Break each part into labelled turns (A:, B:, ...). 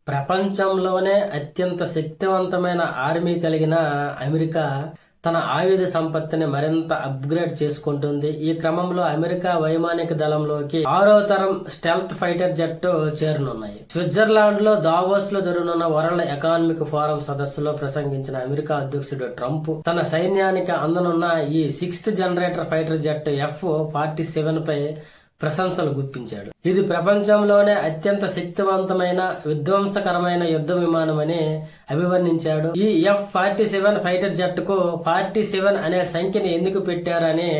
A: ప్రపంచంలోనే అత్యంత శక్తివంతమైన ఆర్మీ కలిగిన అమెరికా తన ఆయుధ సంపత్తిని మరింత అప్గ్రేడ్ చేసుకుంటుంది. ఈ క్రమంలో అమెరికా వైమానిక దళంలోకి 6వ తరం స్టెల్త్ ఫైటర్ జెట్ చేరనున్నాయి. స్విట్జర్లాండ్ లో దావోస్ లో జరగనున్న వరల్డ్ ఎకనామిక్ ఫోరం సదస్సులో ప్రసంగించిన అమెరికా అధ్యక్షుడు ట్రంప్ తన సైన్యానికి అందనున్న ఈ 6th generator fighter jet F-47 పై ప్రశంసలు గుప్పించాడు. ఇది ప్రపంచంలోనే అత్యంత శక్తివంతమైన విధ్వంసకరమైన యుద్ధ విమానమని అభివర్ణించాడు. ఈ F-47 ఫైటర్ జెట్ కు 47 అనే సంఖ్యని ఎందుకు పెట్టారని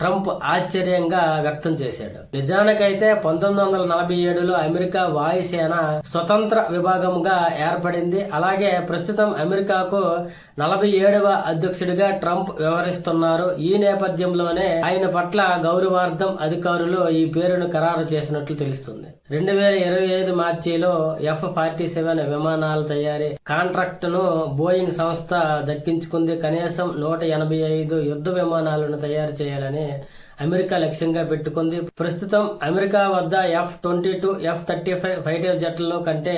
A: ట్రంప్ ఆశ్చర్యంగా వ్యక్తం చేశాడు. నిజానికైతే 1947లో అమెరికా వాయుసేన స్వతంత్ర విభాగంగా ఏర్పడింది. అలాగే ప్రస్తుతం అమెరికాకు 47వ అధ్యక్షుడిగా ట్రంప్ వ్యవహరిస్తున్నారు. ఈ నేపథ్యంలోనే ఆయన పట్ల గౌరవార్థం అధికారులు ఈ పేరును ఖరారు చేసినట్లు తెలుస్తుంది. 2025 మార్చిలో F-47 విమానాల తయారీ కాంట్రాక్ట్ ను బోయింగ్ సంస్థ దక్కించుకుంది. కనీసం 185 యుద్ధ విమానాలను తయారు చేయాలని అమెరికా లక్ష్యంగా పెట్టుకుంది. ప్రస్తుతం అమెరికా వద్ద F-22, F-35 ఫైటర్ జెట్లలో కంటే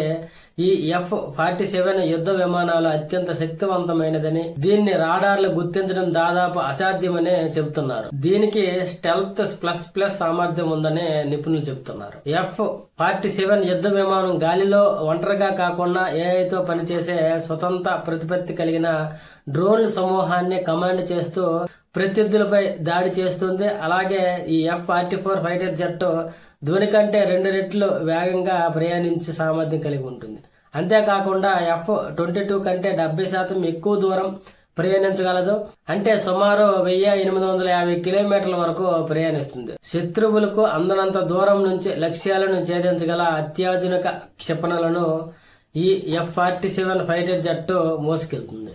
A: ఈ F-47 యుద్ధ విమానాలు అత్యంత శక్తివంతమైనదని, దీన్ని రాడార్లు గుర్తించడం దాదాపు అసాధ్యమని చెబుతున్నారు. దీనికి స్టెల్త్ ప్లస్ సామర్థ్యం ఉందని నిపుణులు చెబుతున్నారు. F-47 యుద్ధ విమానం గాలిలో ఒంటరిగా కాకుండా ఏఐతో పనిచేసే స్వతంత్ర ప్రతిపత్తి కలిగిన డ్రోన్ సమూహాన్ని కమాండ్ చేస్తూ ప్రత్యర్థులపై దాడి చేస్తుంది. అలాగే ఈ F-44 ఫైటర్ జెట్ ధ్వని కంటే 2 రెట్లు వేగంగా ప్రయాణించే సామర్థ్యం కలిగి ఉంటుంది. అంతేకాకుండా F-22 కంటే 70% ఎక్కువ దూరం ప్రయాణించగలదు. అంటే సుమారు 1850 కిలోమీటర్ల వరకు ప్రయాణిస్తుంది. శత్రువులకు అందనంత దూరం నుంచి లక్ష్యాలను ఛేదించగల అత్యాధునిక క్షిపణులను ఈ F-47 ఫైటర్ జెట్ మోసుకెళ్తుంది.